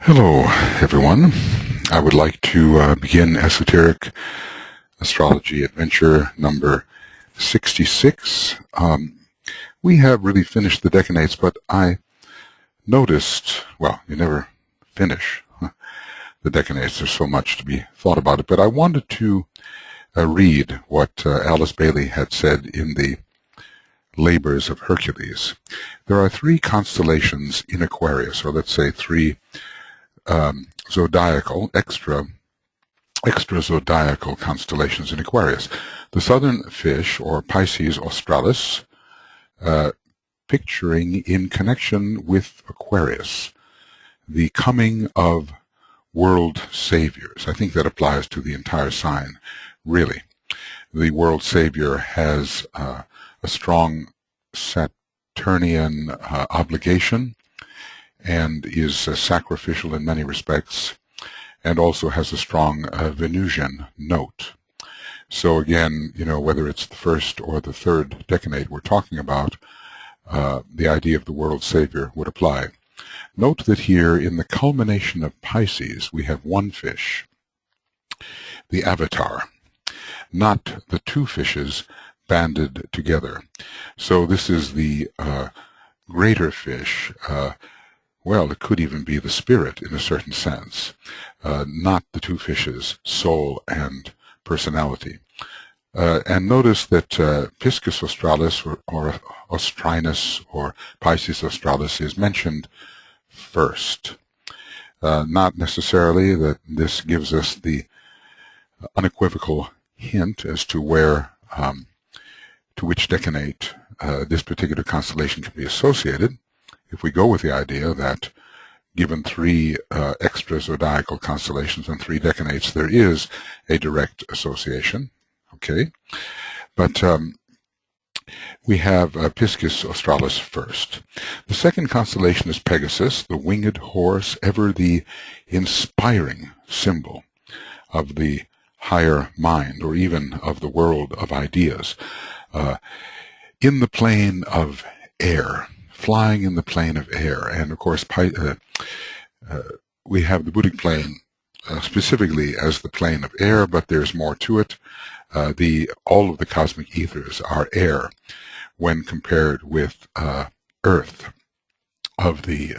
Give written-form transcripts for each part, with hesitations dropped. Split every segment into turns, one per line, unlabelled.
Hello, everyone. I would like to begin Esoteric Astrology Adventure number 66. We have really finished the decanates, but I noticed, well, you never finish the decanates. There's so much to be thought about it, but I wanted to read what Alice Bailey had said in the Labors of Hercules. There are three constellations in Aquarius, or let's say three zodiacal, extra-zodiacal constellations in Aquarius. The southern fish, or Pisces Australis, picturing in connection with Aquarius the coming of world saviors. I think that applies to the entire sign, really. The world savior has a strong Saturnian obligation and is sacrificial in many respects, and also has a strong Venusian note. So again, whether it's the first or the third decanate we're talking about, the idea of the world savior would apply. Note that here in the culmination of Pisces, we have one fish, the avatar, not the two fishes banded together. So this is the greater fish. Well, it could even be the spirit in a certain sense, not the two fishes, soul and personality. And notice that Piscis Australis or Austrinus or Pisces Australis is mentioned first. Not necessarily that this gives us the unequivocal hint as to where, to which decanate this particular constellation can be associated. If we go with the idea that given three extra-zodiacal constellations and three decanates, there is a direct association, okay? But we have Piscis Australis first. The second constellation is Pegasus, the winged horse, ever the inspiring symbol of the higher mind, or even of the world of ideas, in the plane of air. Flying in the plane of air. And of course, we have the Buddhic plane specifically as the plane of air, but there's more to it. All of the cosmic ethers are air when compared with Earth of the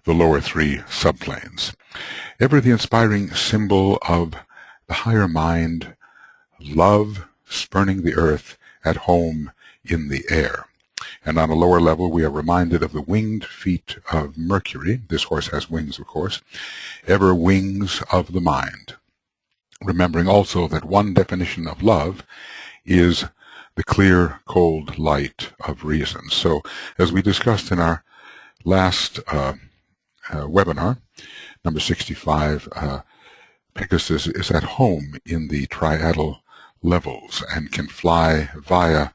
lower three subplanes. Ever the inspiring symbol of the higher mind, love spurning the earth at home in the air. And on a lower level, we are reminded of the winged feet of Mercury. This horse has wings, of course. Ever wings of the mind. Remembering also that one definition of love is the clear, cold light of reason. So, as we discussed in our last webinar, number 65, Pegasus is at home in the triadal levels and can fly via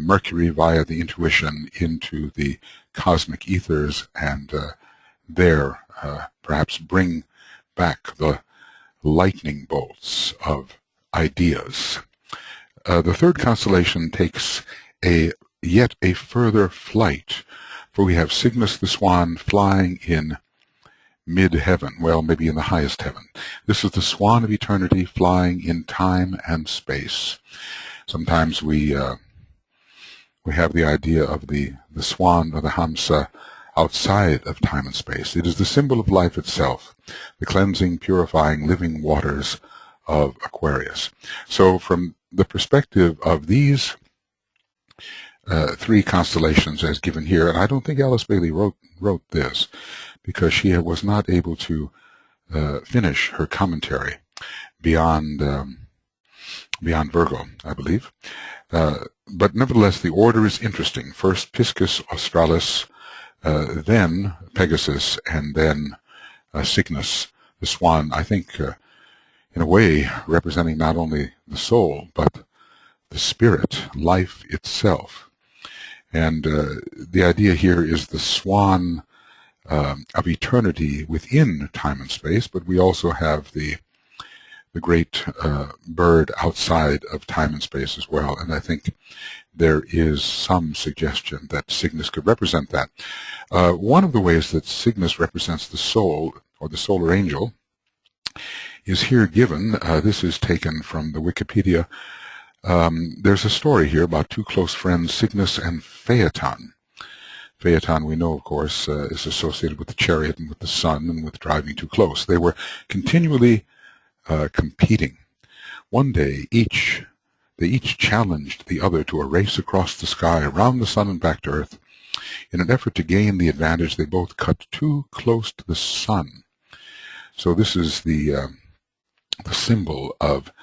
Mercury, via the intuition, into the cosmic ethers, and there perhaps bring back the lightning bolts of ideas. The third constellation takes yet a further flight, for we have Cygnus the Swan flying in mid-heaven, well, maybe in the highest heaven. This is the swan of eternity flying in time and space. Sometimes we have the idea of the swan or the Hamsa outside of time and space. It is the symbol of life itself, the cleansing, purifying, living waters of Aquarius. So from the perspective of these three constellations as given here, and I don't think Alice Bailey wrote this because she was not able to finish her commentary beyond Virgo, I believe. But nevertheless, the order is interesting. First Piscis Australis, then Pegasus, and then Cygnus, the swan, I think, in a way, representing not only the soul, but the spirit, life itself. And the idea here is the swan of eternity within time and space, but we also have the the great bird outside of time and space as well. And I think there is some suggestion that Cygnus could represent that. One of the ways that Cygnus represents the soul, or the solar angel, is here given. This is taken from the Wikipedia. There's a story here about two close friends, Cygnus and Phaeton. Phaeton, we know, of course, is associated with the chariot and with the sun and with driving too close. They were continually competing. One day, they each challenged the other to a race across the sky, around the sun and back to Earth. In an effort to gain the advantage, they both cut too close to the sun. So this is the symbol of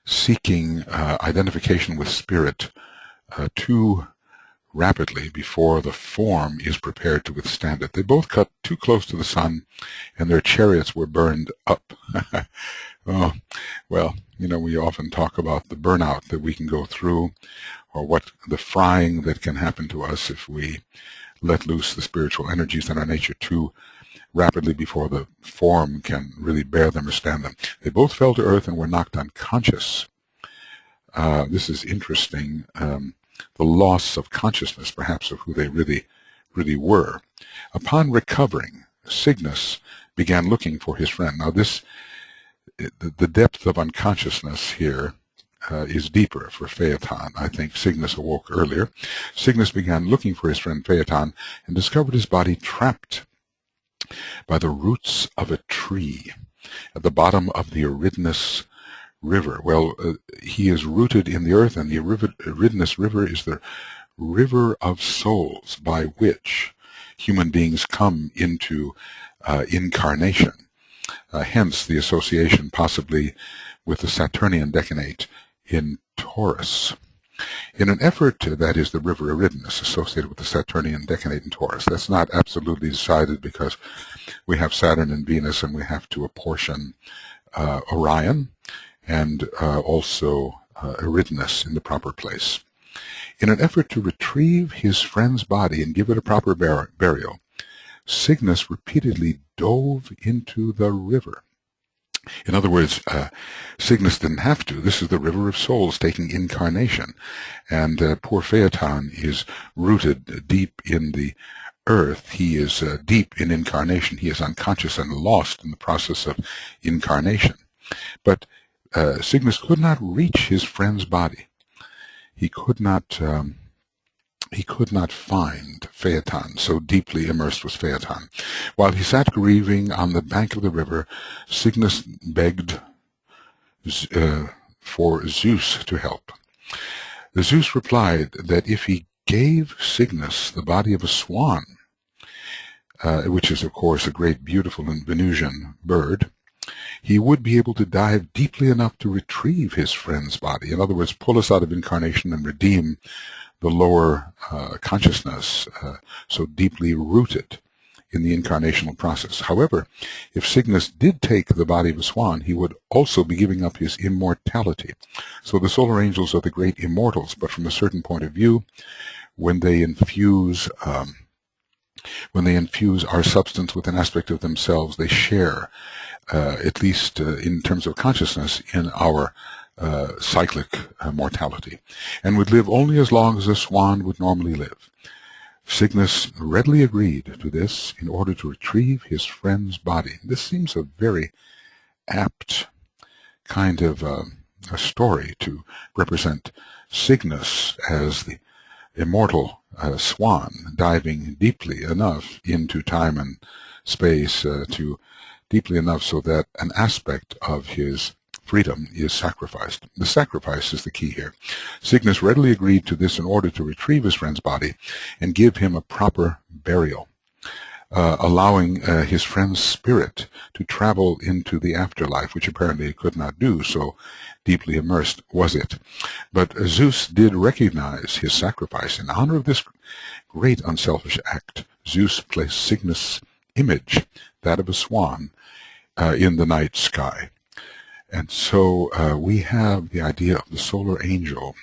seeking identification with spirit too rapidly before the form is prepared to withstand it. They both cut too close to the sun, and their chariots were burned up. Oh, well, you know, we often talk about the burnout that we can go through, or what the frying that can happen to us if we let loose the spiritual energies in our nature too rapidly before the form can really bear them or stand them. They both fell to earth and were knocked unconscious. This is interesting. The loss of consciousness, perhaps, of who they really were. Upon recovering, Cygnus began looking for his friend. Now, the depth of unconsciousness here is deeper for Phaeton. I think Cygnus awoke earlier. Cygnus began looking for his friend Phaeton and discovered his body trapped by the roots of a tree at the bottom of the Eridanus River. Well, he is rooted in the earth, and the Eridanus River is the river of souls by which human beings come into incarnation. Hence the association possibly with the Saturnian decanate in Taurus. In an effort that is the river Eridanus associated with the Saturnian decanate in Taurus. That's not absolutely decided because we have Saturn and Venus, and we have to apportion Orion and also Eridanus in the proper place. In an effort to retrieve his friend's body and give it a proper burial, Cygnus repeatedly dove into the river. In other words, Cygnus didn't have to. This is the river of souls taking incarnation. And poor Phaeton is rooted deep in the earth. He is deep in incarnation. He is unconscious and lost in the process of incarnation. But Cygnus could not reach his friend's body. He could not find Phaeton, so deeply immersed was Phaeton. While he sat grieving on the bank of the river, Cygnus begged for Zeus to help. Zeus replied that if he gave Cygnus the body of a swan, which is, of course, a great, beautiful and Venusian bird, he would be able to dive deeply enough to retrieve his friend's body. In other words, pull us out of incarnation and redeem the lower consciousness so deeply rooted in the incarnational process. However, if Cygnus did take the body of a swan, he would also be giving up his immortality. So the solar angels are the great immortals, but from a certain point of view, when they infuse our substance with an aspect of themselves, they share, at least in terms of consciousness, in our cyclic mortality, and would live only as long as a swan would normally live. Cygnus readily agreed to this in order to retrieve his friend's body. This seems a very apt kind of a story to represent Cygnus as the immortal swan diving deeply enough into time and space, to deeply enough so that an aspect of his freedom is sacrificed. The sacrifice is the key here. Cygnus readily agreed to this in order to retrieve his friend's body and give him a proper burial, allowing his friend's spirit to travel into the afterlife, which apparently it could not do, so deeply immersed was it. But Zeus did recognize his sacrifice. In honor of this great unselfish act, Zeus placed Cygnus' image, that of a swan, in the night sky. And so we have the idea of the solar angel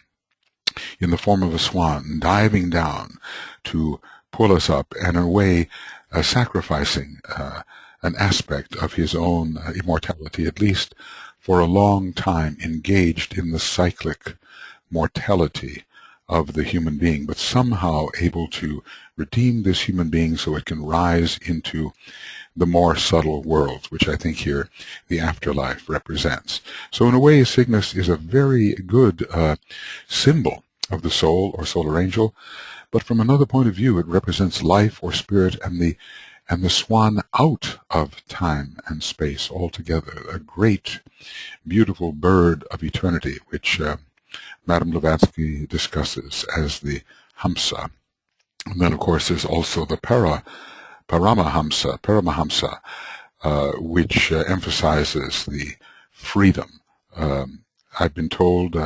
in the form of a swan diving down to pull us up, and in a way sacrificing an aspect of his own immortality, at least for a long time engaged in the cyclic mortality of the human being, but somehow able to redeem this human being so it can rise into the more subtle worlds, which I think here the afterlife represents. So in a way, Cygnus is a very good symbol of the soul or solar angel, but from another point of view, it represents life or spirit and the swan out of time and space altogether, a great, beautiful bird of eternity, which Madame Blavatsky discusses as the Hamsa. And then, of course, there's also the Paramahamsa, which emphasizes the freedom. I've been told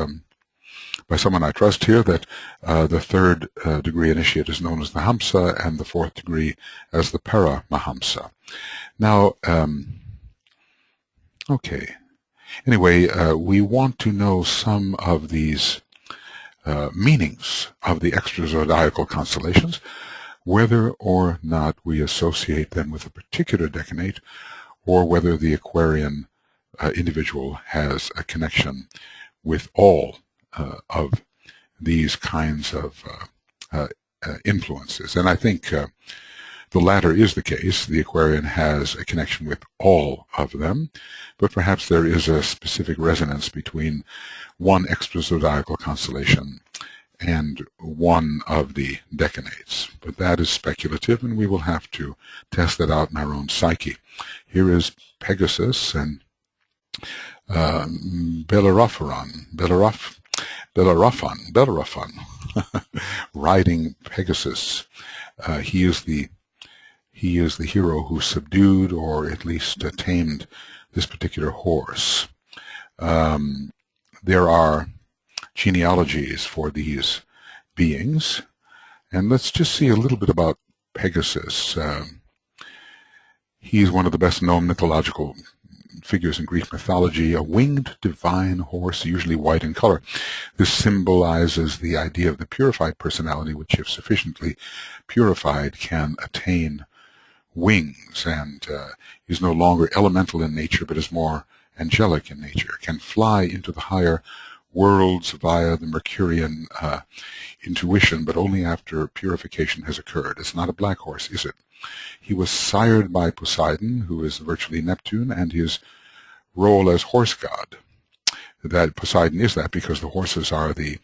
by someone I trust here that the third degree initiate is known as the Hamsa and the fourth degree as the Paramahamsa. Now, okay. Anyway, we want to know some of these meanings of the extra-zodiacal constellations, whether or not we associate them with a particular decanate, or whether the Aquarian individual has a connection with all of these kinds of influences. And I think the latter is the case. The Aquarian has a connection with all of them, but perhaps there is a specific resonance between one extra-zodiacal constellation and one of the decanates. But that is speculative, and we will have to test that out in our own psyche. Here is Pegasus and Bellerophon, riding Pegasus. He is the hero who subdued or at least tamed this particular horse. There are genealogies for these beings, and let's just see a little bit about Pegasus. He's one of the best known mythological figures in Greek mythology, a winged divine horse, usually white in color. This symbolizes the idea of the purified personality, which, if sufficiently purified, can attain wings, and is no longer elemental in nature, but is more angelic in nature, can fly into the higher worlds via the Mercurian intuition, but only after purification has occurred. It's not a black horse, is it? He was sired by Poseidon, who is virtually Neptune, and his role as horse god. That Poseidon is that because the horses are the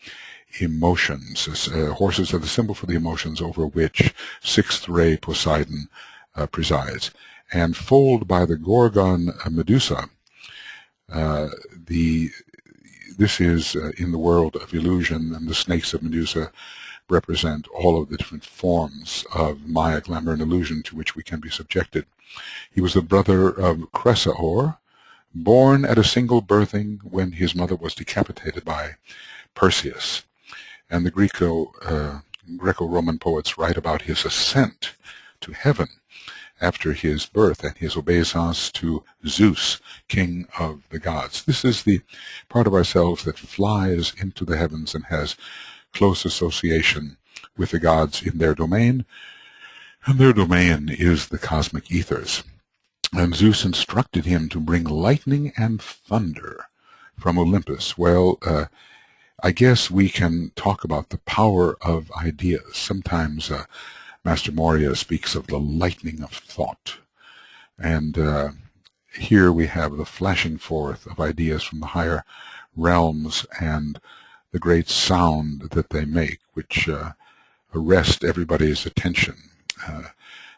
emotions. Horses are the symbol for the emotions over which sixth ray Poseidon presides. And foaled by the Gorgon Medusa, this is in the world of illusion, and the snakes of Medusa represent all of the different forms of Maya, glamour, and illusion to which we can be subjected. He was the brother of Chrysaor, born at a single birthing when his mother was decapitated by Perseus. And the Greco-Roman poets write about his ascent to heaven after his birth and his obeisance to Zeus, king of the gods. This is the part of ourselves that flies into the heavens and has close association with the gods in their domain, and their domain is the cosmic ethers. And Zeus instructed him to bring lightning and thunder from Olympus. Well, I guess we can talk about the power of ideas. Sometimes Master Morya speaks of the lightning of thought. And here we have the flashing forth of ideas from the higher realms and the great sound that they make, which arrest everybody's attention.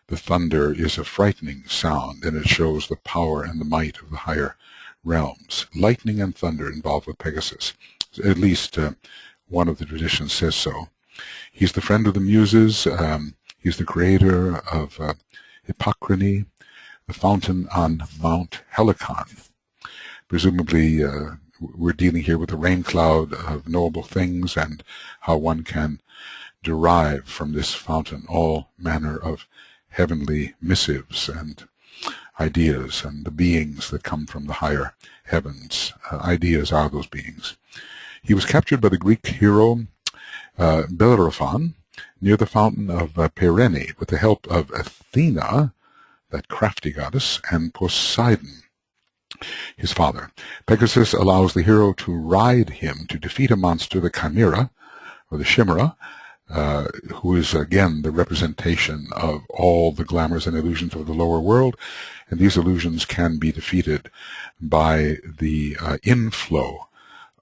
The thunder is a frightening sound, and it shows the power and the might of the higher realms. Lightning and thunder involved with Pegasus. At least one of the traditions says so. He's the friend of the Muses. He's the creator of Hippocrene, the fountain on Mount Helicon. Presumably, we're dealing here with a rain cloud of knowable things and how one can derive from this fountain all manner of heavenly missives and ideas and the beings that come from the higher heavens. Ideas are those beings. He was captured by the Greek hero Bellerophon near the fountain of Pyrene with the help of Athena, that crafty goddess, and Poseidon. his father. Pegasus allows the hero to ride him to defeat a monster, the Chimera, or the Chimera, who is again the representation of all the glamours and illusions of the lower world, and these illusions can be defeated by the inflow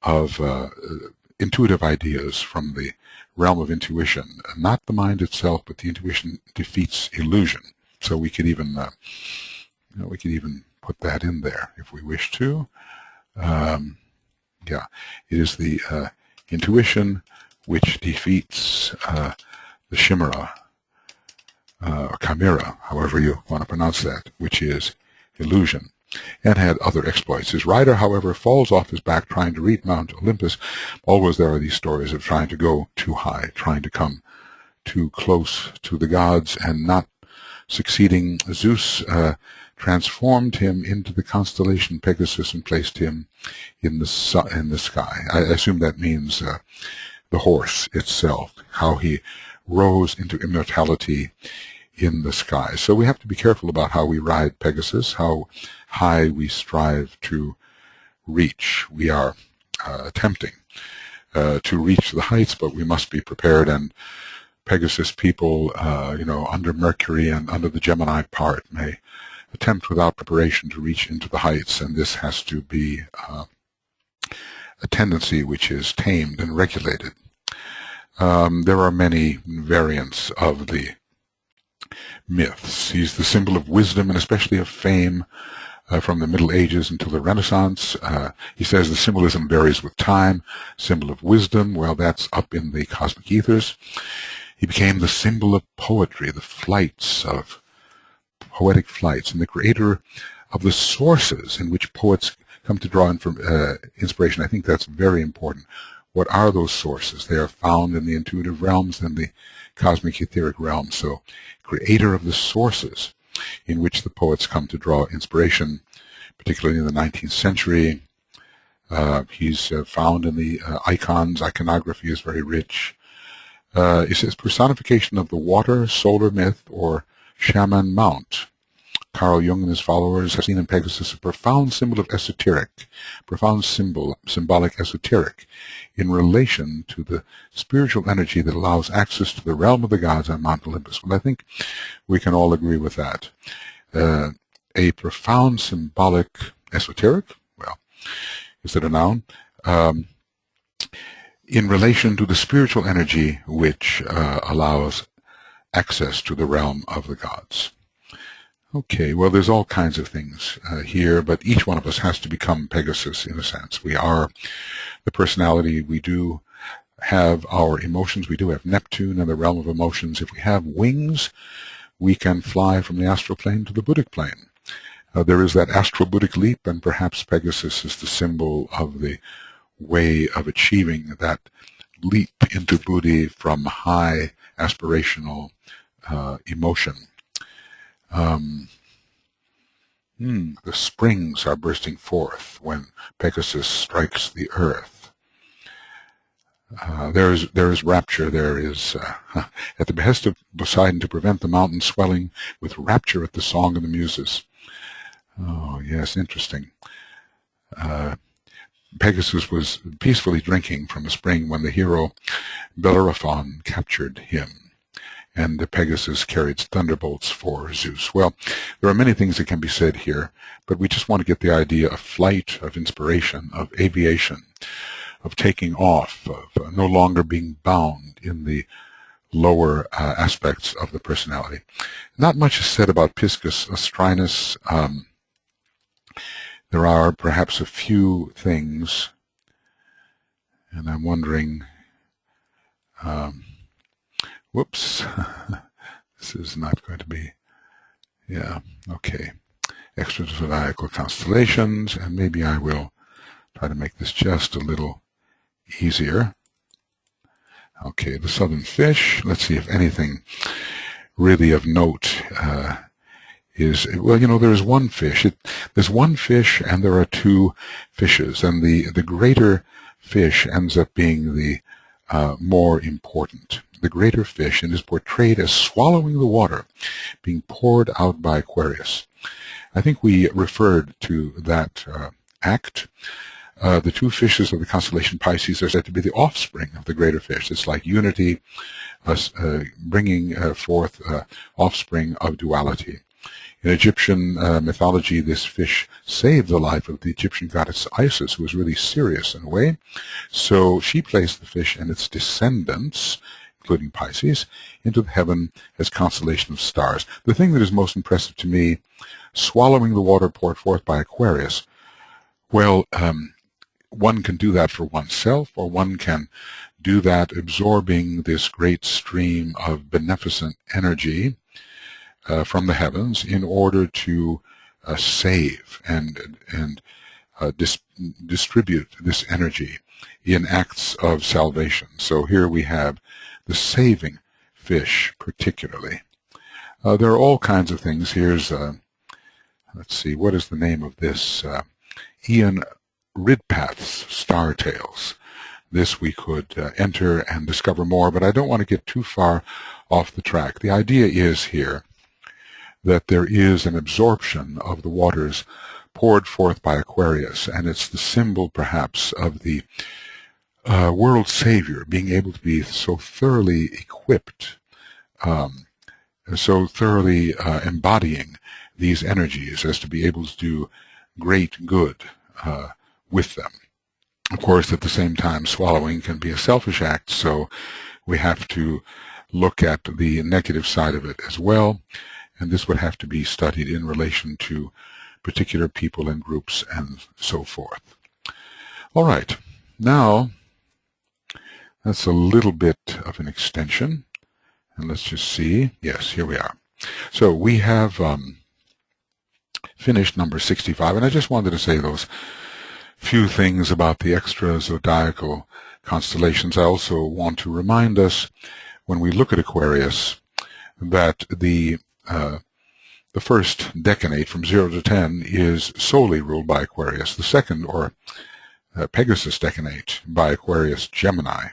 of intuitive ideas from the realm of intuition. Not the mind itself, but the intuition defeats illusion. So we could even put that in there if we wish to. Yeah, it is the intuition which defeats the Chimera, or Chimera, however you want to pronounce that, which is illusion, and had other exploits. His rider, however, falls off his back trying to reach Mount Olympus. Always there are these stories of trying to go too high, trying to come too close to the gods and not succeeding. Zeus transformed him into the constellation Pegasus and placed him in the sky. I assume that means the horse itself, how he rose into immortality in the sky. So we have to be careful about how we ride Pegasus, how high we strive to reach. We are attempting to reach the heights, but we must be prepared. And Pegasus people, under Mercury and under the Gemini part may attempt without preparation to reach into the heights, and this has to be a tendency which is tamed and regulated. There are many variants of the myths. He's the symbol of wisdom and especially of fame from the Middle Ages until the Renaissance. He says the symbolism varies with time. Symbol of wisdom, well, that's up in the cosmic ethers. He became the symbol of poetry, the flights of poetic flights, and the creator of the sources in which poets come to draw inspiration. I think that's very important. What are those sources? They are found in the intuitive realms and the cosmic etheric realms. So, creator of the sources in which the poets come to draw inspiration, particularly in the 19th century. He's found in the icons. Iconography is very rich. It says personification of the water, solar myth, or shaman mount. Carl Jung and his followers have seen in Pegasus a profound symbol of esoteric, symbolic esoteric, in relation to the spiritual energy that allows access to the realm of the gods on Mount Olympus. Well, I think we can all agree with that. A profound symbolic esoteric, well, is it a noun? In relation to the spiritual energy which allows access to the realm of the gods. Okay, well, there's all kinds of things here, but each one of us has to become Pegasus in a sense. We are the personality. We do have our emotions. We do have Neptune and the realm of emotions. If we have wings, we can fly from the astral plane to the Buddhic plane. There is that astral-Buddhic leap, and perhaps Pegasus is the symbol of the way of achieving that leap into Buddhi from high aspirational emotion. The springs are bursting forth when Pegasus strikes the earth. There is rapture. There is at the behest of Poseidon to prevent the mountain swelling with rapture at the song of the muses. Oh yes, interesting. Pegasus was peacefully drinking from a spring when the hero Bellerophon captured him, and the Pegasus carried thunderbolts for Zeus. Well, there are many things that can be said here, but we just want to get the idea of flight, of inspiration, of aviation, of taking off, of no longer being bound in the lower aspects of the personality. Not much is said about Piscis Astrinus. There are perhaps a few things, and I'm wondering, whoops, this is not going to be, yeah, okay. Extra-Zodiacal Constellations, and maybe I will try to make this just a little easier. Okay, the Southern Fish. Let's see if anything really of note is, well, there is one fish. There's one fish and there are two fishes, and the greater fish ends up being the more important. the greater fish and is portrayed as swallowing the water being poured out by Aquarius. I think we referred to that act. The two fishes of the constellation Pisces are said to be the offspring of the greater fish. It's like unity bringing forth offspring of duality. In Egyptian mythology, this fish saved the life of the Egyptian goddess Isis, who was really serious in a way. So she placed the fish and its descendants, including Pisces, into heaven as constellation of stars. The thing that is most impressive to me, swallowing the water poured forth by Aquarius, well, one can do that for oneself, or one can do that absorbing this great stream of beneficent energy from the heavens in order to save and distribute this energy in acts of salvation. So here we have the saving fish particularly. There are all kinds of things. Here's, let's see, what is the name of this? Ian Ridpath's Star Tales. This we could enter and discover more, but I don't want to get too far off the track. The idea is here that there is an absorption of the waters poured forth by Aquarius, and it's the symbol, perhaps, of the world savior being able to be so thoroughly equipped, so thoroughly embodying these energies as to be able to do great good with them. Of course, at the same time, swallowing can be a selfish act, so we have to look at the negative side of it as well. And this would have to be studied in relation to particular people and groups and so forth. All right, now that's a little bit of an extension. And let's just see. Yes, here we are. So we have finished number 65, and I just wanted to say those few things about the extra-zodiacal constellations. I also want to remind us, when we look at Aquarius, that the first decanate from 0 to 10 is solely ruled by Aquarius. The second, or Pegasus decanate, by Aquarius Gemini.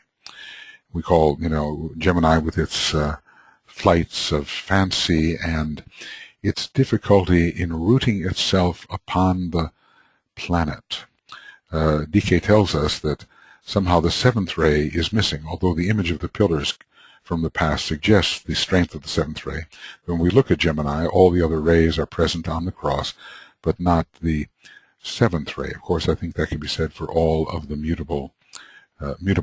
We call, Gemini with its flights of fancy and its difficulty in rooting itself upon the planet. DK tells us that somehow the seventh ray is missing, although the image of the pillars from the past suggests the strength of the seventh ray. When we look at Gemini, all the other rays are present on the cross, but not the seventh ray. Of course, I think that can be said for all of the mutable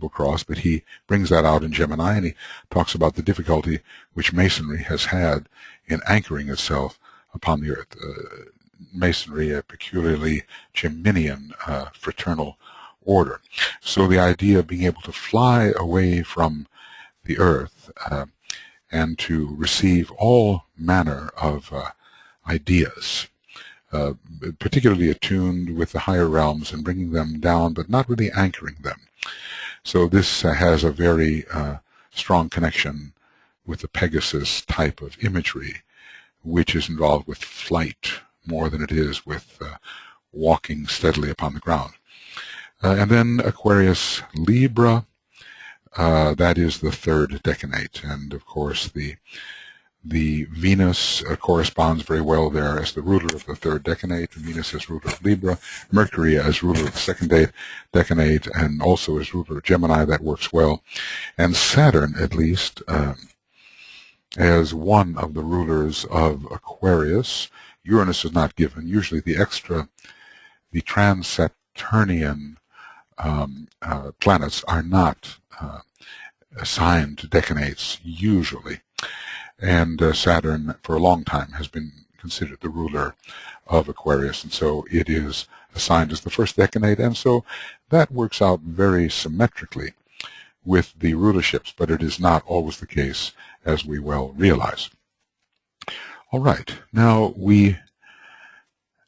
cross, but he brings that out in Gemini, and he talks about the difficulty which Masonry has had in anchoring itself upon the earth. Masonry, a peculiarly Geminian fraternal order. So the idea of being able to fly away from the earth and to receive all manner of ideas, particularly attuned with the higher realms and bringing them down, but not really anchoring them. So this has a very strong connection with the Pegasus type of imagery, which is involved with flight more than it is with walking steadily upon the ground. And then Aquarius Libra, that is the third decanate, and of course the Venus corresponds very well there as the ruler of the third decanate. Venus is ruler of Libra, Mercury as ruler of the second decanate, and also as ruler of Gemini. That works well. And Saturn, at least, as one of the rulers of Aquarius. Uranus is not given. Usually the trans-Saturnian planets are not assigned to decanates usually. And Saturn, for a long time, has been considered the ruler of Aquarius, and so it is assigned as the first decanate, and so that works out very symmetrically with the rulerships, but it is not always the case, as we well realize. All right, now we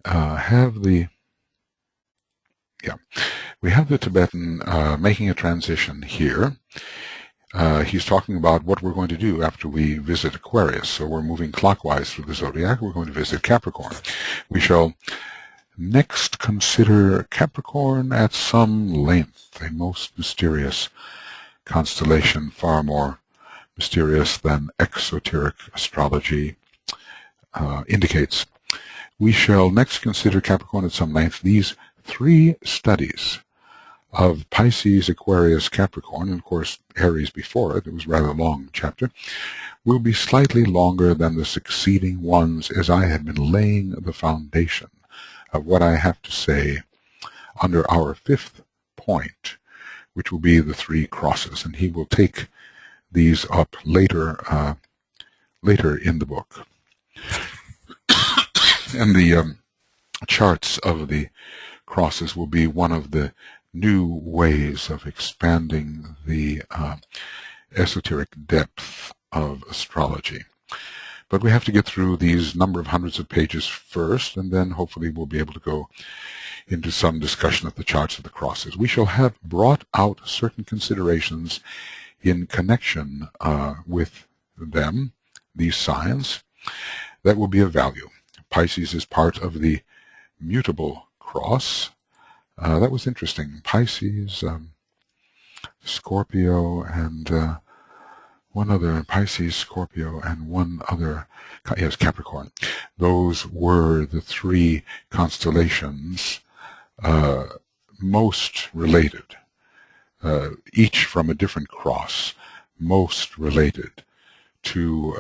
have the Tibetan making a transition here. He's talking about what we're going to do after we visit Aquarius. So we're moving clockwise through the zodiac. We're going to visit Capricorn. We shall next consider Capricorn at some length, a most mysterious constellation, far more mysterious than Exoteric Astrology indicates. We shall next consider, Capricorn, at some length these 3 studies of Pisces, Aquarius, Capricorn, and of course Aries before it. It was a rather long chapter. Will be slightly longer than the succeeding ones, as I have been laying the foundation of what I have to say under our 5th point, which will be the 3 crosses, and he will take these up later in the book. And the charts of the crosses will be one of the new ways of expanding the esoteric depth of astrology. But we have to get through these number of hundreds of pages first, and then hopefully we'll be able to go into some discussion of the charts of the crosses. We shall have brought out certain considerations in connection with them, these signs, that will be of value. Pisces is part of the mutable cross. That was interesting. Pisces, Scorpio, and one other, Pisces, Scorpio, and one other, yes, Capricorn. Those were the 3 constellations most related, each from a different cross, most related to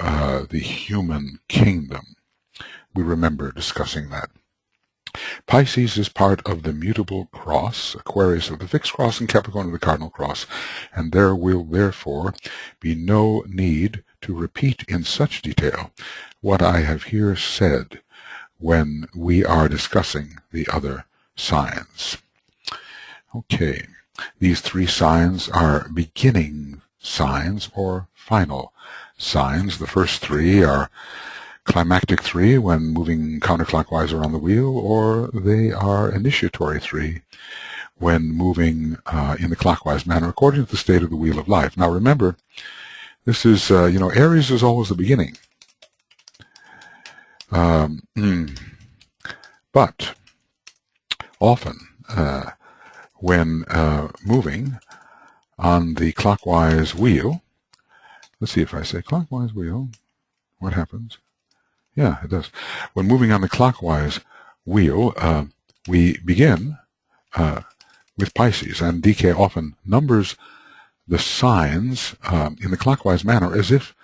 the human kingdom. We remember discussing that. Pisces is part of the mutable cross, Aquarius of the fixed cross, and Capricorn of the cardinal cross, and there will therefore be no need to repeat in such detail what I have here said when we are discussing the other signs. Okay, these 3 signs are beginning signs or final signs. The first 3 are climactic 3 when moving counterclockwise around the wheel, or they are initiatory 3 when moving in the clockwise manner according to the state of the wheel of life. Now remember, this is, Aries is always the beginning. But often when moving on the clockwise wheel, let's see if I say clockwise wheel, what happens? Yeah, it does. When moving on the clockwise wheel, we begin with Pisces, and DK often numbers the signs in the clockwise manner as if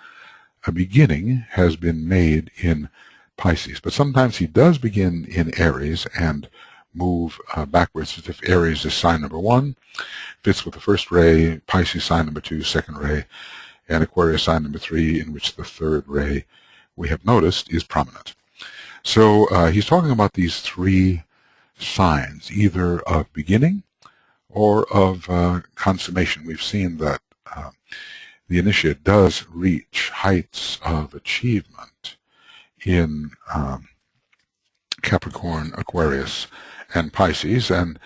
a beginning has been made in Pisces. But sometimes he does begin in Aries and move backwards as if Aries is sign number 1, fits with the first ray, Pisces sign number 2, second ray, and Aquarius sign number 3, in which the third ray, we have noticed, is prominent. So he's talking about these 3 signs, either of beginning or of consummation. We've seen that the initiate does reach heights of achievement in Capricorn, Aquarius, and Pisces, and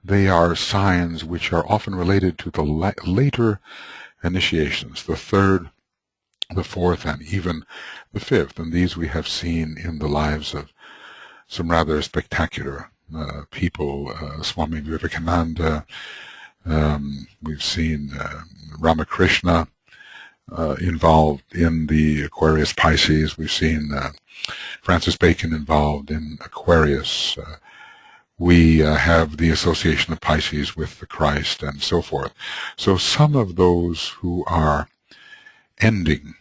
they are signs which are often related to the later initiations, the 3rd, the 4th, and even the 5th. And these we have seen in the lives of some rather spectacular people, Swami Vivekananda. We've seen Ramakrishna involved in the Aquarius Pisces. We've seen Francis Bacon involved in Aquarius. We have the association of Pisces with the Christ and so forth. So some of those who are ending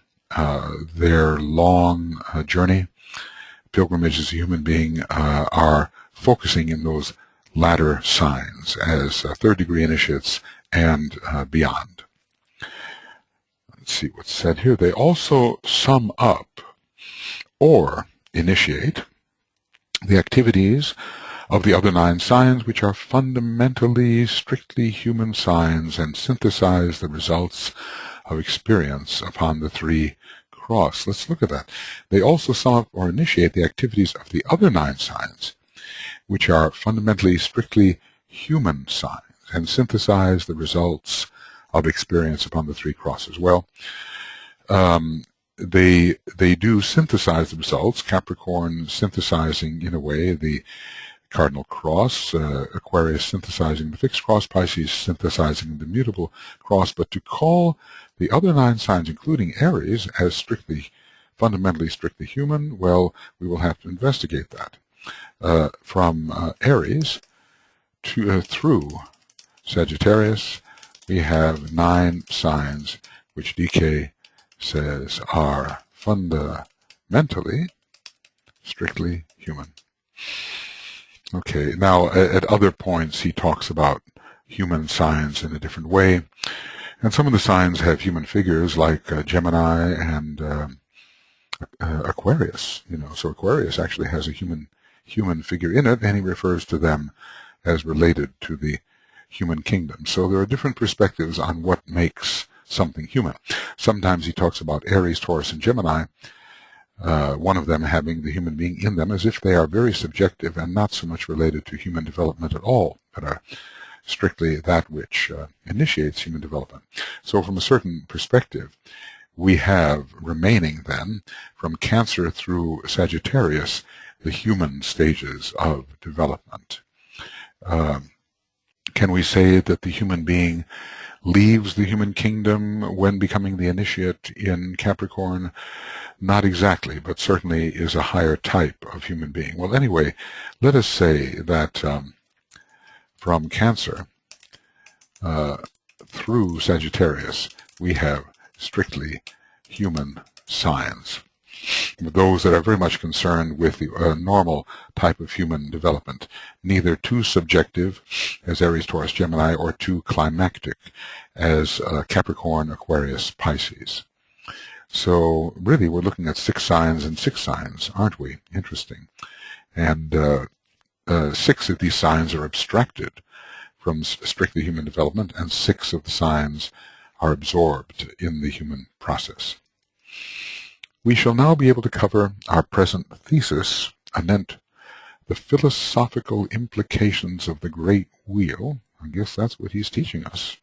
their long journey, pilgrimage as a human being, are focusing in those latter signs as 3rd degree initiates and beyond. Let's see what's said here. They also sum up or initiate the activities of the other 9 signs, which are fundamentally strictly human signs, and synthesize the results of experience upon the 3 cross. Let's look at that. They also sum up or initiate the activities of the other 9 signs, which are fundamentally strictly human signs, and synthesize the results of experience upon the 3 crosses. Well, they do synthesize the results. Capricorn synthesizing, in a way, the cardinal cross, Aquarius synthesizing the fixed cross, Pisces synthesizing the mutable cross. But to call The other 9 signs, including Aries, as fundamentally strictly human, well, we will have to investigate that. From Aries through Sagittarius, we have 9 signs which DK says are fundamentally strictly human. Okay, now at other points he talks about human signs in a different way, and some of the signs have human figures like Gemini and Aquarius. So Aquarius actually has a human figure in it, and he refers to them as related to the human kingdom. So there are different perspectives on what makes something human. Sometimes he talks about Aries, Taurus, and Gemini, one of them having the human being in them, as if they are very subjective and not so much related to human development at all, but are strictly that which initiates human development. So from a certain perspective, we have remaining then, from Cancer through Sagittarius, the human stages of development. Can we say that the human being leaves the human kingdom when becoming the initiate in Capricorn? Not exactly, but certainly is a higher type of human being. Well, anyway, let us say that from Cancer through Sagittarius, we have strictly human signs. Those that are very much concerned with the normal type of human development, neither too subjective as Aries, Taurus, Gemini, or too climactic as Capricorn, Aquarius, Pisces. So really we're looking at 6 signs and 6 signs, aren't we? Interesting. And 6 of these signs are abstracted from strictly human development, and 6 of the signs are absorbed in the human process. We shall now be able to cover our present thesis, anent the philosophical implications of the Great Wheel. I guess that's what he's teaching us.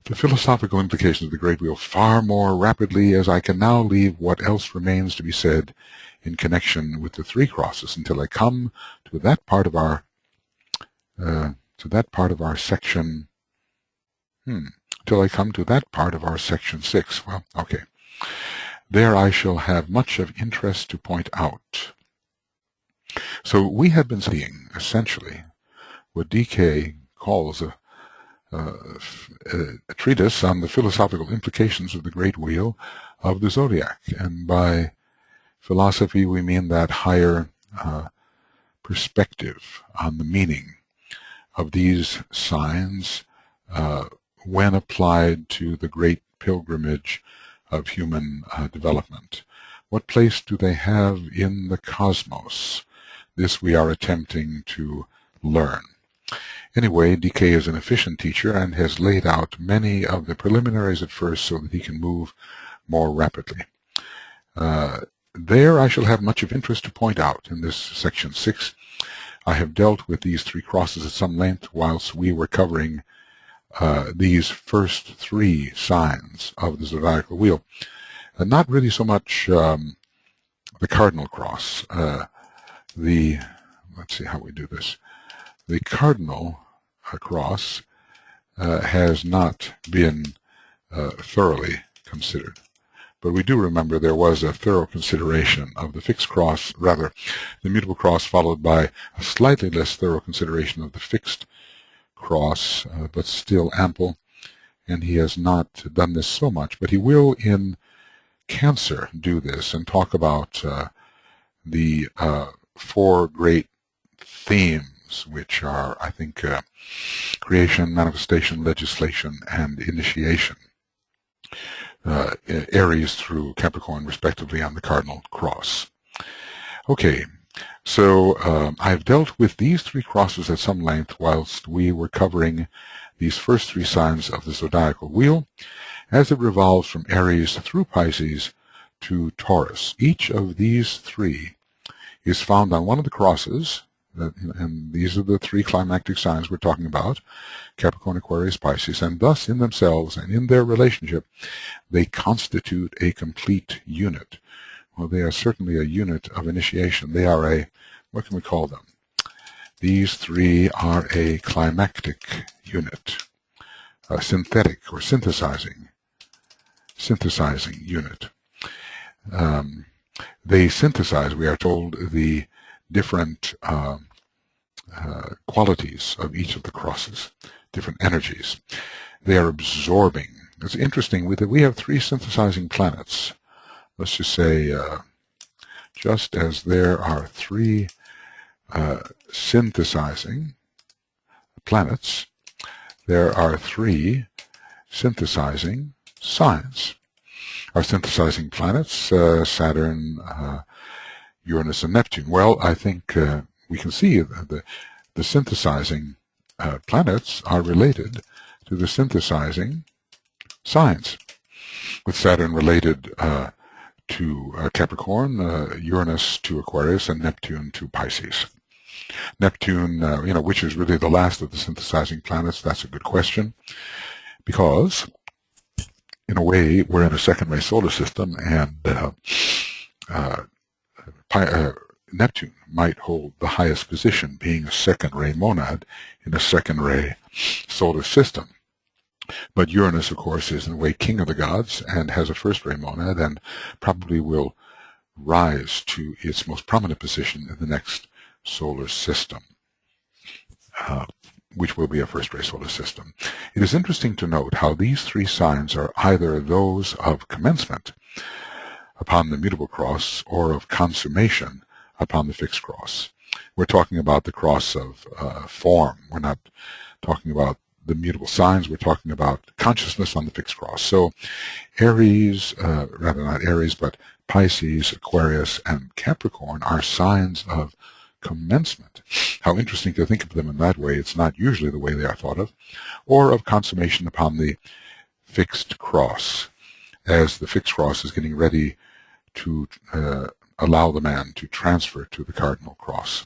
The philosophical implications of the Great Wheel far more rapidly, as I can now leave what else remains to be said in connection with the 3 crosses until I come to that part of our section. Till I come to that part of our section 6. Well, okay. There I shall have much of interest to point out. So we have been studying, essentially, what DK calls a treatise on the philosophical implications of the Great Wheel of the Zodiac. And by philosophy, we mean that higher perspective on the meaning of these signs when applied to the great pilgrimage of human development. What place do they have in the cosmos? This we are attempting to learn. Anyway, DK is an efficient teacher and has laid out many of the preliminaries at first so that he can move more rapidly. There I shall have much of interest to point out in this section 6. I have dealt with these 3 crosses at some length whilst we were covering these first 3 signs of the zodiacal wheel. Not really so much the cardinal cross. Let's see how we do this. The cardinal cross has not been thoroughly considered. But we do remember there was a thorough consideration of the fixed cross, rather the mutable cross, followed by a slightly less thorough consideration of the fixed cross, but still ample. And he has not done this so much, but he will in Cancer do this and talk about the 4 great themes, which are, I think, creation, manifestation, legislation, and initiation. Aries through Capricorn, respectively, on the cardinal cross. Okay, so I've dealt with these 3 crosses at some length whilst we were covering these first 3 signs of the zodiacal wheel as it revolves from Aries through Pisces to Taurus. Each of these 3 is found on one of the crosses, and these are the 3 climactic signs we're talking about, Capricorn, Aquarius, Pisces, and thus in themselves and in their relationship, they constitute a complete unit. Well, they are certainly a unit of initiation. They are a, what can we call them? These 3 are a climactic unit, synthetic or synthesizing synthesizing unit. They synthesize, we are told, the different qualities of each of the crosses, different energies. They are absorbing. It's interesting, we have 3 synthesizing planets. Let's just say, just as there are 3 synthesizing planets, there are 3 synthesizing signs. Our synthesizing planets, Saturn, Uranus, and Neptune. Well, I think we can see that the synthesizing planets are related to the synthesizing signs, with Saturn related to Capricorn, Uranus to Aquarius, and Neptune to Pisces. Neptune, which is really the last of the synthesizing planets, that's a good question, because in a way we're in a second-ray solar system, and Neptune might hold the highest position, being a second-ray monad in a second-ray solar system. But Uranus, of course, is in a way king of the gods and has a first-ray monad, and probably will rise to its most prominent position in the next solar system, which will be a first-ray solar system. It is interesting to note how these 3 signs are either those of commencement upon the mutable cross or of consummation upon the fixed cross. We're talking about the cross of form. We're not talking about the mutable signs. We're talking about consciousness on the fixed cross. So Aries, rather not Aries, but Pisces, Aquarius, and Capricorn are signs of commencement. How interesting to think of them in that way. It's not usually the way they are thought of. Or of consummation upon the fixed cross, as the fixed cross is getting ready to allow the man to transfer to the cardinal cross.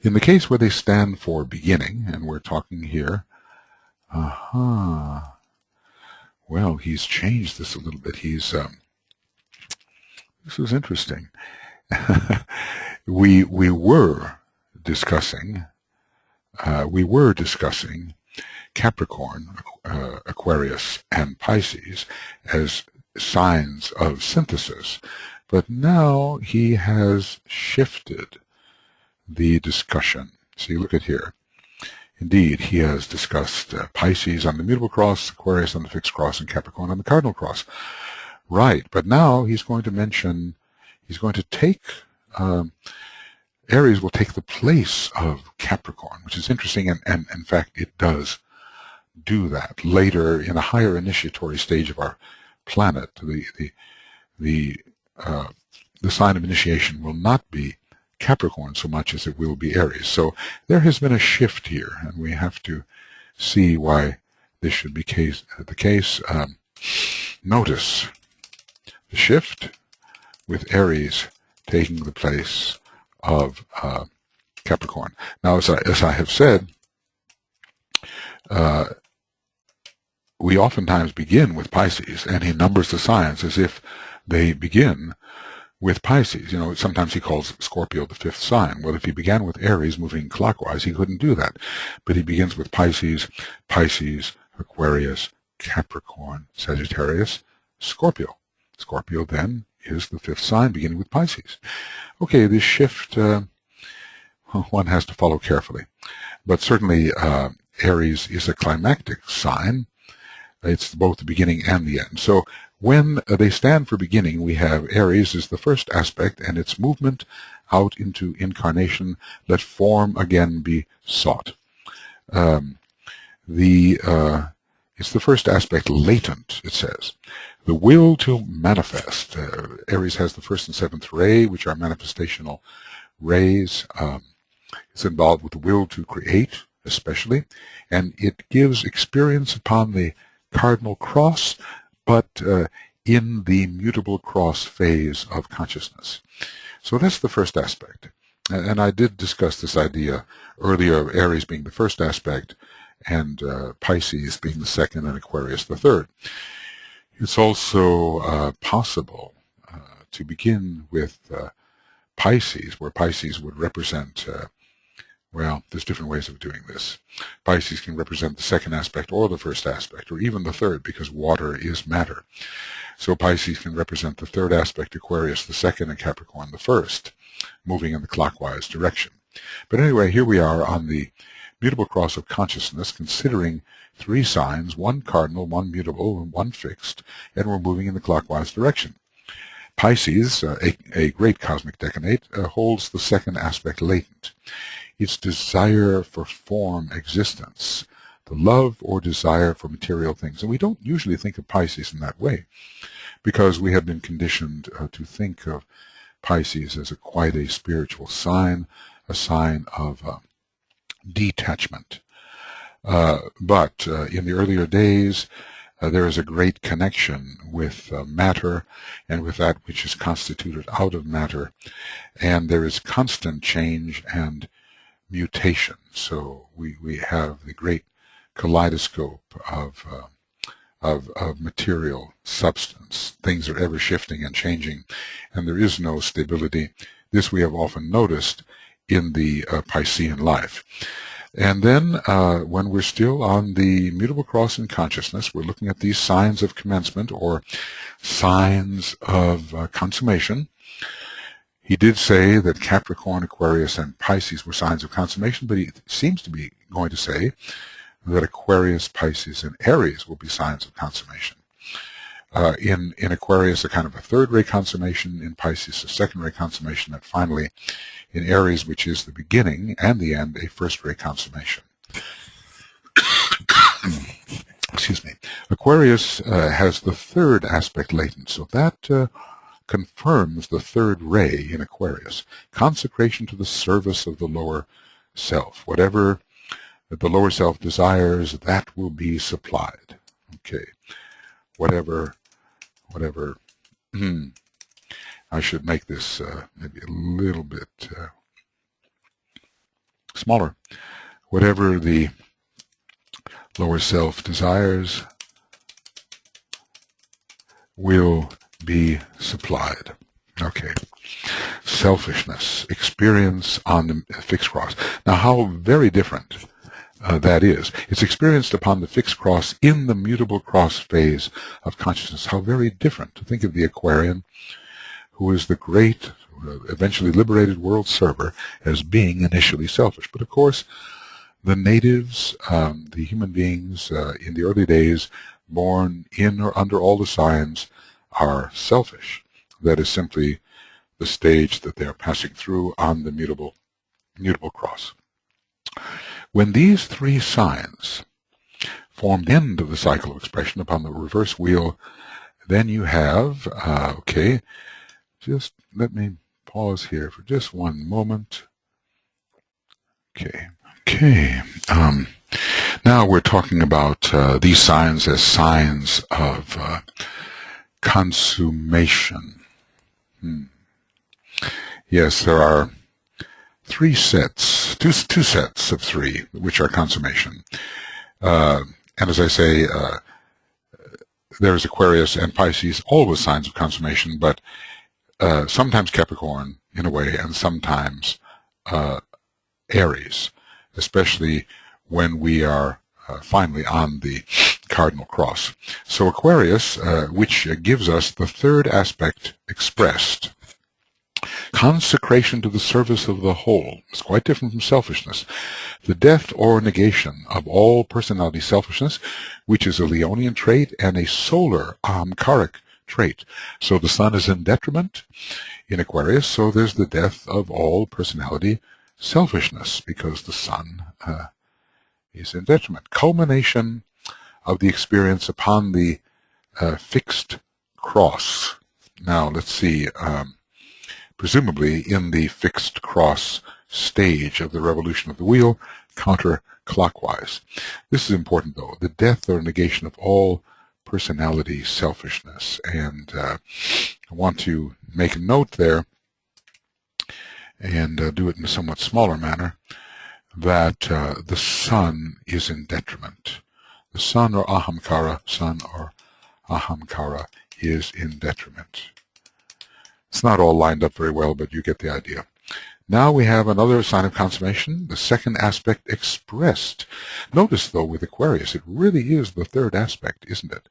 In the case where they stand for beginning, and we're talking here, well, he's changed this a little bit. He's this is interesting. we were discussing Capricorn, Aquarius, and Pisces as signs of synthesis, but now he has shifted the discussion. See, look at here. Indeed, he has discussed Pisces on the mutable cross, Aquarius on the fixed cross, and Capricorn on the cardinal cross. Right, but now he's going to take, Aries will take the place of Capricorn, which is interesting, and in fact it does do that. Later, in a higher initiatory stage of our planet, the sign of initiation will not be Capricorn so much as it will be Aries. So there has been a shift here, and we have to see why this should be the case. Notice the shift with Aries taking the place of Capricorn. Now, as I have said, we oftentimes begin with Pisces, and he numbers the signs as if they begin with Pisces. Sometimes he calls Scorpio the 5th sign. Well, if he began with Aries moving clockwise, he couldn't do that. But he begins with Pisces, Aquarius, Capricorn, Sagittarius, Scorpio. Scorpio then is the 5th sign, beginning with Pisces. Okay, this shift, one has to follow carefully. But certainly, Aries is a climactic sign. It's both the beginning and the end. So when they stand for beginning, we have Aries is the first aspect, and its movement out into incarnation. Let form again be sought. It's the first aspect, latent, it says. The will to manifest. Aries has the 1st and 7th ray, which are manifestational rays. It's involved with the will to create, especially, and it gives experience upon the cardinal cross, but in the mutable cross phase of consciousness. So that's the first aspect. And I did discuss this idea earlier of Aries being the first aspect and Pisces being the second and Aquarius the third. It's also possible to begin with Pisces, where Pisces would represent Well, there's different ways of doing this. Pisces can represent the second aspect or the first aspect, or even the third, because water is matter. So Pisces can represent the third aspect, Aquarius the second, and Capricorn the first, moving in the clockwise direction. But anyway, here we are on the mutable cross of consciousness, considering three signs, one cardinal, one mutable, and one fixed, and we're moving in the clockwise direction. Pisces, a great cosmic decanate, holds the second aspect latent. Its desire for form existence, the love or desire for material things. And we don't usually think of Pisces in that way, because we have been conditioned to think of Pisces as quite a spiritual sign, a sign of detachment. But in the earlier days, there is a great connection with matter and with that which is constituted out of matter, and there is constant change and mutation. So we have the great kaleidoscope of material substance. Things are ever shifting and changing, and there is no stability. This we have often noticed in the Piscean life. And then when we're still on the mutable cross in consciousness, we're looking at these signs of commencement or signs of consummation. He did say that Capricorn, Aquarius, and Pisces were signs of consummation, but he seems to be going to say that Aquarius, Pisces, and Aries will be signs of consummation. In Aquarius, a kind of a third-ray consummation, in Pisces, a second-ray consummation, and finally, in Aries, which is the beginning and the end, a first-ray consummation. Excuse me. Aquarius has the third aspect latent, so that confirms the third ray in Aquarius, consecration to the service of the lower self. Whatever the lower self desires, that will be supplied. Okay. Whatever, I should make this maybe a little bit smaller. Whatever the lower self desires will be supplied. Okay. Selfishness, experience on the fixed cross. Now, how very different that is. It's experienced upon the fixed cross in the mutable cross phase of consciousness. How very different. To think of the Aquarian, who is the great, eventually liberated world server, as being initially selfish. But of course, the natives, the human beings in the early days, born in or under all the signs, are selfish. That is simply the stage that they are passing through on the mutable cross. When these three signs form the end of the cycle of expression upon the reverse wheel, then you have, okay, just let me pause here for just one moment. Okay. Now we're talking about these signs as signs of consummation. Yes, there are two sets of three, which are consummation. And as I say, there's Aquarius and Pisces, always signs of consummation, but sometimes Capricorn, in a way, and sometimes Aries, especially when we are finally on the cardinal cross. So Aquarius, which gives us the third aspect expressed, consecration to the service of the whole, is quite different from selfishness. The death or negation of all personality selfishness, which is a Leonian trait and a solar ahamkaric trait. So the sun is in detriment in Aquarius, so there's the death of all personality selfishness, because the sun is in detriment. Culmination of the experience upon the fixed cross. Now, let's see, presumably in the fixed cross stage of the revolution of the wheel, counterclockwise. This is important, though. The death or negation of all personality selfishness. And I want to make a note there and do it in a somewhat smaller manner, that the sun is in detriment. The sun or ahamkara is in detriment. It's not all lined up very well, but you get the idea. Now we have another sign of consummation, the second aspect expressed. Notice, though, with Aquarius, it really is the third aspect, isn't it?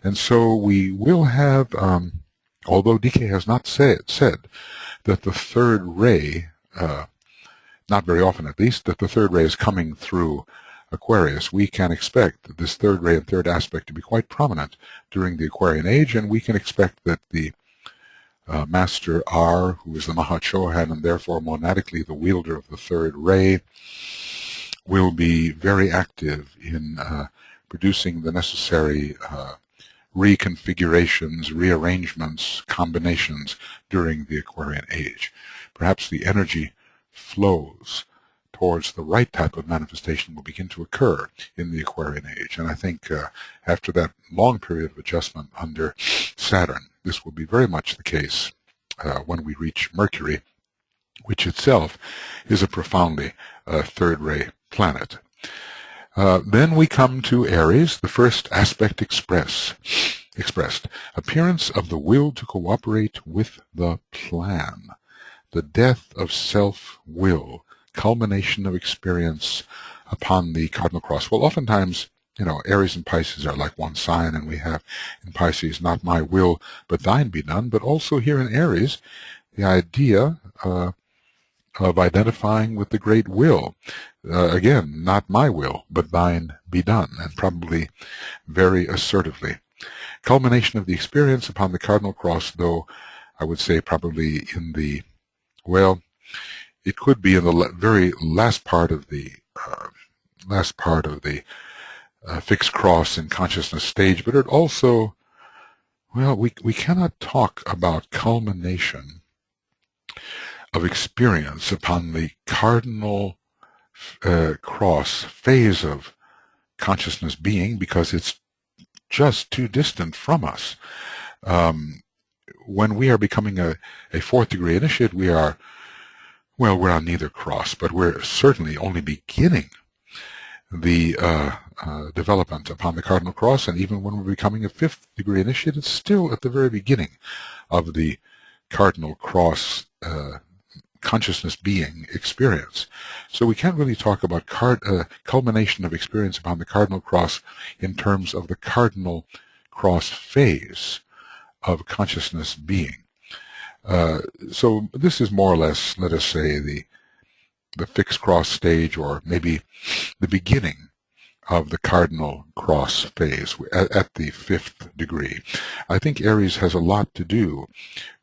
And so we will have, although DK has not said that the third ray, not very often at least, that the third ray is coming through Aquarius, we can expect this third ray and third aspect to be quite prominent during the Aquarian age, and we can expect that the Master R, who is the Mahachohan and therefore monadically the wielder of the third ray, will be very active in producing the necessary reconfigurations, rearrangements, combinations during the Aquarian age. Perhaps the energy flows towards the right type of manifestation will begin to occur in the Aquarian age. And I think after that long period of adjustment under Saturn, this will be very much the case when we reach Mercury, which itself is a profoundly third-ray planet. Then we come to Aries, the first aspect expressed. Appearance of the will to cooperate with the plan. The death of self-will. Culmination of experience upon the cardinal cross. Well, oftentimes, Aries and Pisces are like one sign, and we have in Pisces, not my will, but thine be done. But also here in Aries, the idea of identifying with the great will. Again, not my will, but thine be done, and probably very assertively. Culmination of the experience upon the cardinal cross, though I would say probably in the, well, it could be in the very last part of the fixed cross in consciousness stage, but it also, well, we cannot talk about culmination of experience upon the cardinal cross phase of consciousness being because it's just too distant from us. When we are becoming a fourth degree initiate, we're on neither cross, but we're certainly only beginning the development upon the cardinal cross, and even when we're becoming a fifth degree initiate, it's still at the very beginning of the cardinal cross consciousness being experience. So we can't really talk about culmination of experience upon the cardinal cross in terms of the cardinal cross phase of consciousness being. So this is more or less, let us say, the fixed cross stage, or maybe the beginning of the cardinal cross phase at the fifth degree. I think Aries has a lot to do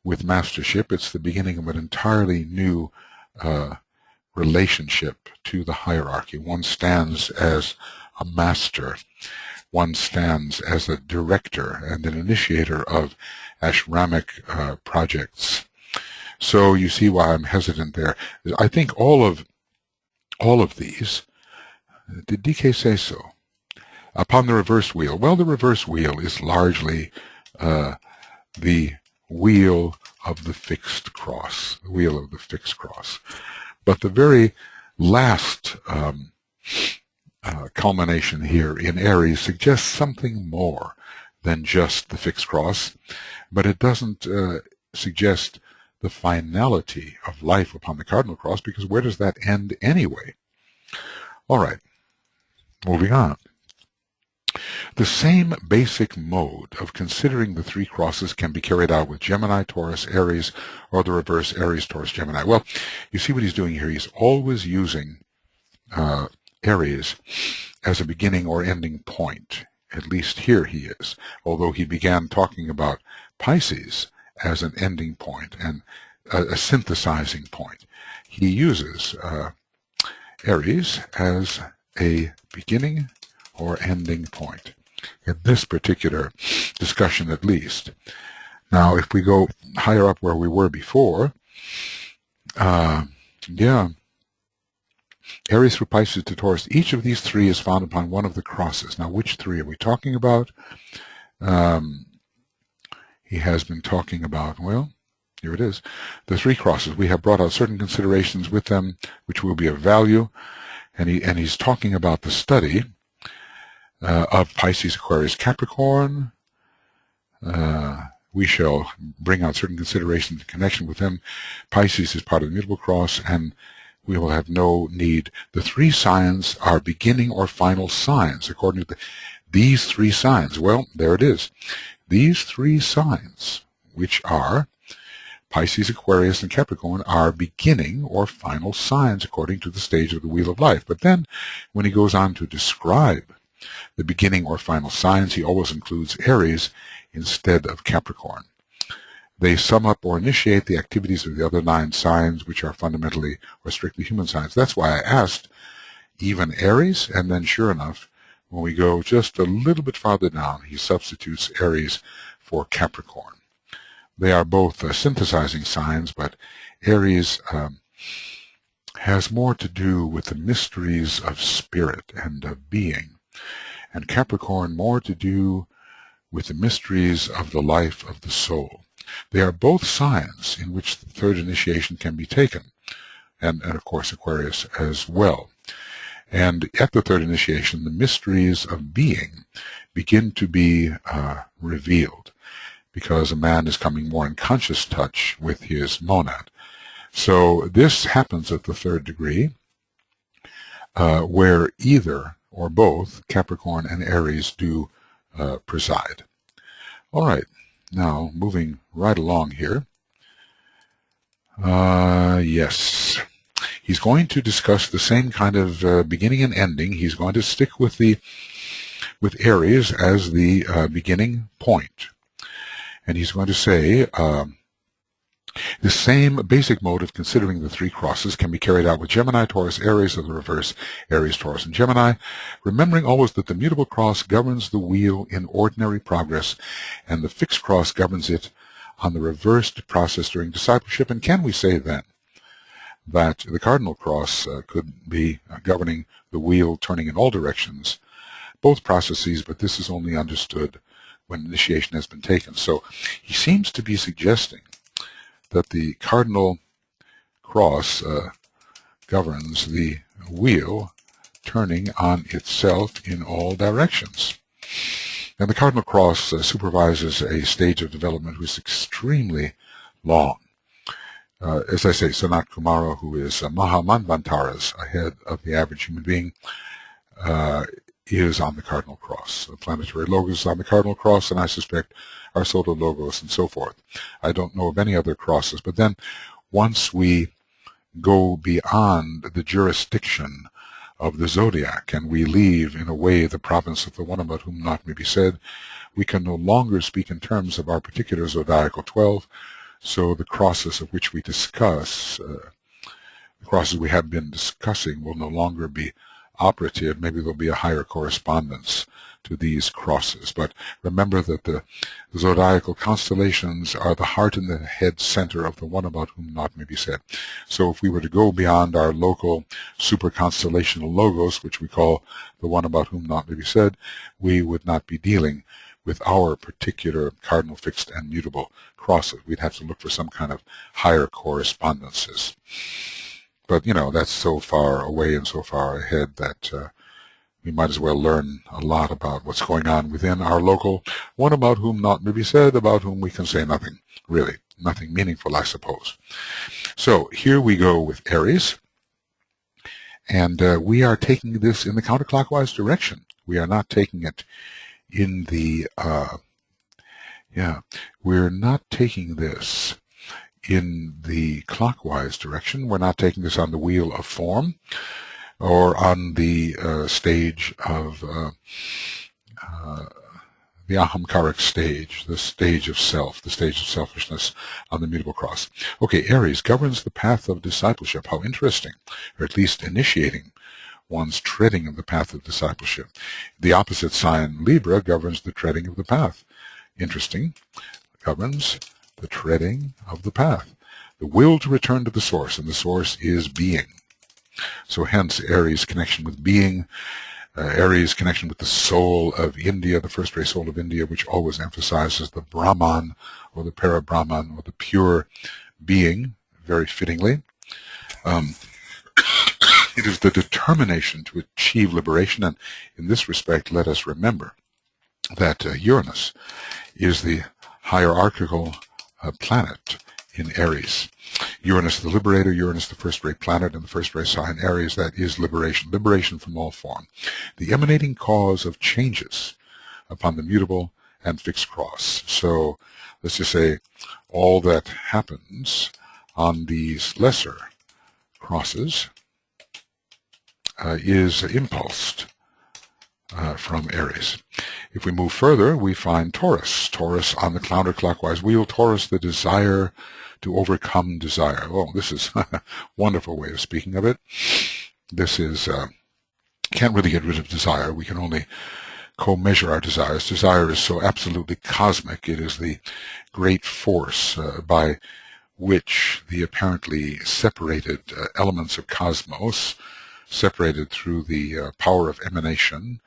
with mastership. It's the beginning of an entirely new relationship to the hierarchy. One stands as a master. One stands as a director and an initiator of ashramic projects. So you see why I'm hesitant there. I think all of these, did DK say so? Upon the reverse wheel. Well, the reverse wheel is largely the wheel of the fixed cross, the wheel of the fixed cross. But the very last culmination here in Aries suggests something more than just the fixed cross, but it doesn't suggest the finality of life upon the cardinal cross, because where does that end anyway? All right, moving on. The same basic mode of considering the three crosses can be carried out with Gemini, Taurus, Aries, or the reverse, Aries, Taurus, Gemini. Well, you see what he's doing here. He's always using Aries as a beginning or ending point. At least here he is, although he began talking about Pisces as an ending point and a synthesizing point. He uses Aries as a beginning or ending point, in this particular discussion at least. Now, if we go higher up where we were before, Aries through Pisces to Taurus, each of these three is found upon one of the crosses. Now, which three are we talking about? He has been talking about, well, here it is, the three crosses. We have brought out certain considerations with them which will be of value, and he's talking about the study of Pisces, Aquarius, Capricorn, we shall bring out certain considerations in connection with them. Pisces is part of the mutable cross, and we will have no need. The three signs are beginning or final signs, according to these three signs. Well, there it is. These three signs, which are Pisces, Aquarius, and Capricorn, are beginning or final signs according to the stage of the wheel of life. But then, when he goes on to describe the beginning or final signs, he always includes Aries instead of Capricorn. They sum up or initiate the activities of the other 9 signs, which are fundamentally or strictly human signs. That's why I asked even Aries, and then sure enough, when we go just a little bit farther down, he substitutes Aries for Capricorn. They are both synthesizing signs, but Aries has more to do with the mysteries of spirit and of being, and Capricorn more to do with the mysteries of the life of the soul. They are both signs in which the third initiation can be taken, and of course Aquarius as well. And at the third initiation, the mysteries of being begin to be revealed, because a man is coming more in conscious touch with his monad. So this happens at the third degree, where either or both Capricorn and Aries do preside. All right, now moving right along here. Yes, he's going to discuss the same kind of beginning and ending. He's going to stick with Aries as the beginning point. And he's going to say, the same basic mode of considering the 3 crosses can be carried out with Gemini, Taurus, Aries, or the reverse, Aries, Taurus, and Gemini, remembering always that the mutable cross governs the wheel in ordinary progress, and the fixed cross governs it on the reversed process during discipleship. And can we say then that the cardinal cross could be governing the wheel turning in all directions, both processes, but this is only understood when initiation has been taken. So he seems to be suggesting that the cardinal cross governs the wheel turning on itself in all directions. And the cardinal cross supervises a stage of development which is extremely long. As I say, Sanat Kumara, who is Mahamanvantaras ahead of the average human being, is on the cardinal cross. The planetary logos is on the cardinal cross, and I suspect our solar logos and so forth. I don't know of any other crosses. But then once we go beyond the jurisdiction of the zodiac and we leave, in a way, the province of the one about whom naught may be said, we can no longer speak in terms of our particular zodiacal 12. So the crosses of which we discuss, the crosses we have been discussing, will no longer be operative. Maybe there'll be a higher correspondence to these crosses. But remember that the zodiacal constellations are the heart and the head center of the one about whom naught may be said. So if we were to go beyond our local super constellational logos, which we call the one about whom naught may be said, we would not be dealing with our particular cardinal, fixed, and mutable crosses. We'd have to look for some kind of higher correspondences. But, you know, that's so far away and so far ahead that we might as well learn a lot about what's going on within our local one about whom naught may be said, about whom we can say nothing, really. Nothing meaningful, I suppose. So here we go with Aries. And we are taking this in the counterclockwise direction. We are not taking it in the, we're not taking this in the clockwise direction. We're not taking this on the wheel of form or on the stage of the ahamkaric stage, the stage of self, the stage of selfishness on the mutable cross. Okay, Aries governs the path of discipleship. How interesting, or at least initiating one's treading of the path of discipleship. The opposite sign, Libra, governs the treading of the path. Interesting. Governs the treading of the path. The will to return to the source, and the source is being. So hence Aries' connection with being, Aries' connection with the soul of India, the first ray soul of India, which always emphasizes the Brahman or the Para-Brahman or the pure being, very fittingly. It is the determination to achieve liberation, and in this respect, let us remember that Uranus is the hierarchical planet in Aries. Uranus the liberator, Uranus the first-ray planet in the first-ray sign Aries. That is liberation, liberation from all form, the emanating cause of changes upon the mutable and fixed cross. So let's just say all that happens on these lesser crosses is impulsed from Aries. If we move further, we find Taurus. Taurus on the counterclockwise wheel. Taurus, the desire to overcome desire. Oh, this is a wonderful way of speaking of it. This is, can't really get rid of desire. We can only co-measure our desires. Desire is so absolutely cosmic. It is the great force by which the apparently separated elements of cosmos, separated through the power of emanation,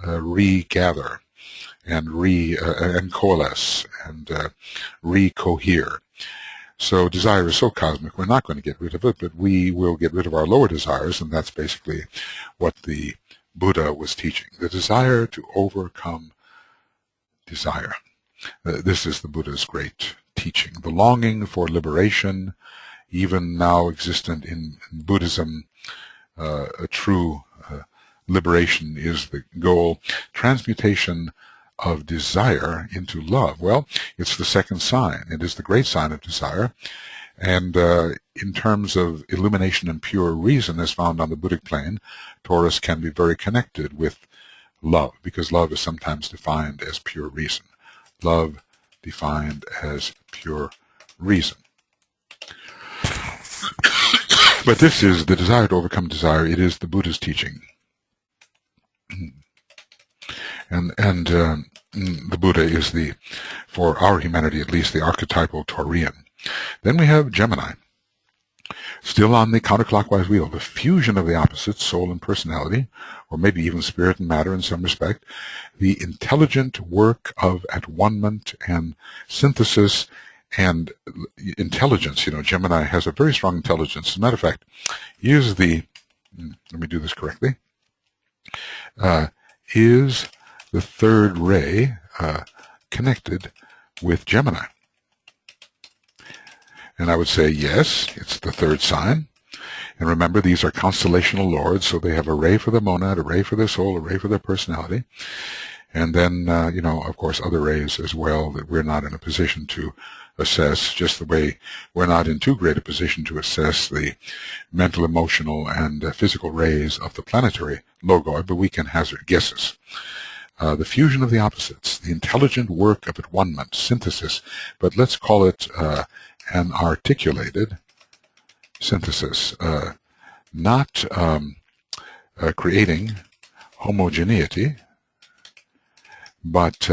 regather and and coalesce and recohere. So desire is so cosmic, we're not going to get rid of it, but we will get rid of our lower desires, and that's basically what the Buddha was teaching. The desire to overcome desire. This is the Buddha's great teaching. The longing for liberation, even now existent in Buddhism, a true liberation is the goal. Transmutation of desire into love. Well, it's the second sign. It is the great sign of desire. And in terms of illumination and pure reason as found on the Buddhic plane, Taurus can be very connected with love, because love is sometimes defined as pure reason. Love defined as pure reason. But this is the desire to overcome desire. It is the Buddha's teaching. And the Buddha is for our humanity at least, the archetypal Taurian. Then we have Gemini. Still on the counterclockwise wheel, the fusion of the opposites, soul and personality, or maybe even spirit and matter in some respect, the intelligent work of at-one-ment and synthesis and intelligence. You know, Gemini has a very strong intelligence. As a matter of fact, is the, let me do this correctly, is the third ray connected with Gemini? And I would say yes, it's the third sign. And remember, these are constellational lords, so they have a ray for the monad, a ray for their soul, a ray for their personality. And then, you know, of course, other rays as well that we're not in a position to assess, just the way we're not in too great a position to assess the mental, emotional, and physical rays of the planetary logoi, but we can hazard guesses. The fusion of the opposites, the intelligent work of at-one-ment, synthesis, but let's call it an articulated synthesis, not creating homogeneity, but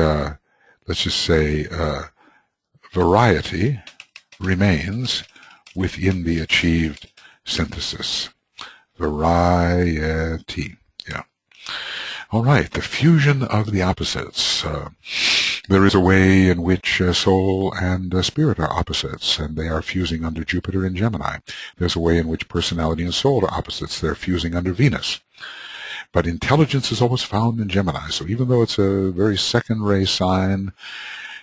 let's just say variety remains within the achieved synthesis. Variety, yeah. All right, the fusion of the opposites. There is a way in which soul and spirit are opposites, and they are fusing under Jupiter and Gemini. There's a way in which personality and soul are opposites. They're fusing under Venus. But intelligence is always found in Gemini. So even though it's a very second-ray sign,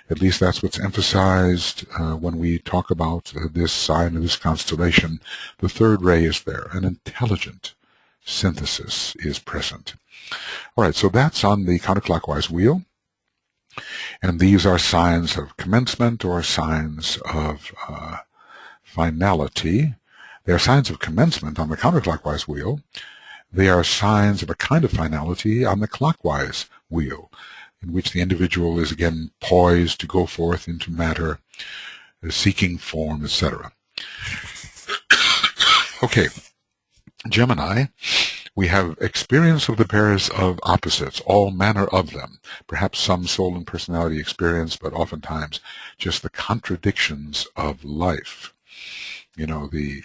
at least that's what's emphasized when we talk about this sign of this constellation, the third ray is there. An intelligent synthesis is present. All right, so that's on the counterclockwise wheel. And these are signs of commencement or signs of finality. They are signs of commencement on the counterclockwise wheel. They are signs of a kind of finality on the clockwise wheel, in which the individual is again poised to go forth into matter, seeking form, etc. Okay, Gemini. We have experience of the pairs of opposites, all manner of them, perhaps some soul and personality experience, but oftentimes just the contradictions of life. You know, the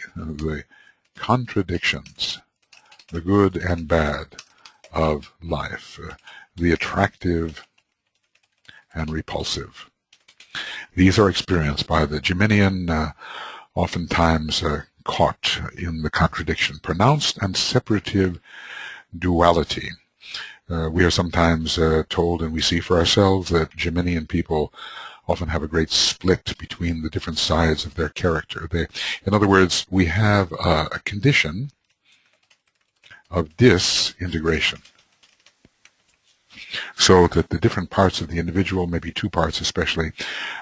contradictions, the good and bad of life, the attractive and repulsive. These are experienced by the Geminian, oftentimes caught in the contradiction, pronounced and separative duality. We are sometimes told, and we see for ourselves, that Geminian people often have a great split between the different sides of their character. In other words, we have a condition of disintegration, so that the different parts of the individual, maybe two parts especially,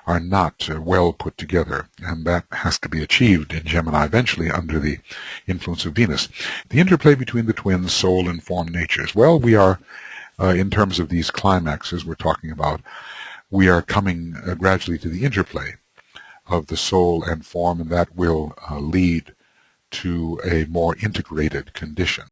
are not well put together, and that has to be achieved in Gemini eventually under the influence of Venus. The interplay between the twins, soul and form natures. Well, we are, in terms of these climaxes we're talking about, we are coming gradually to the interplay of the soul and form, and that will lead to a more integrated condition.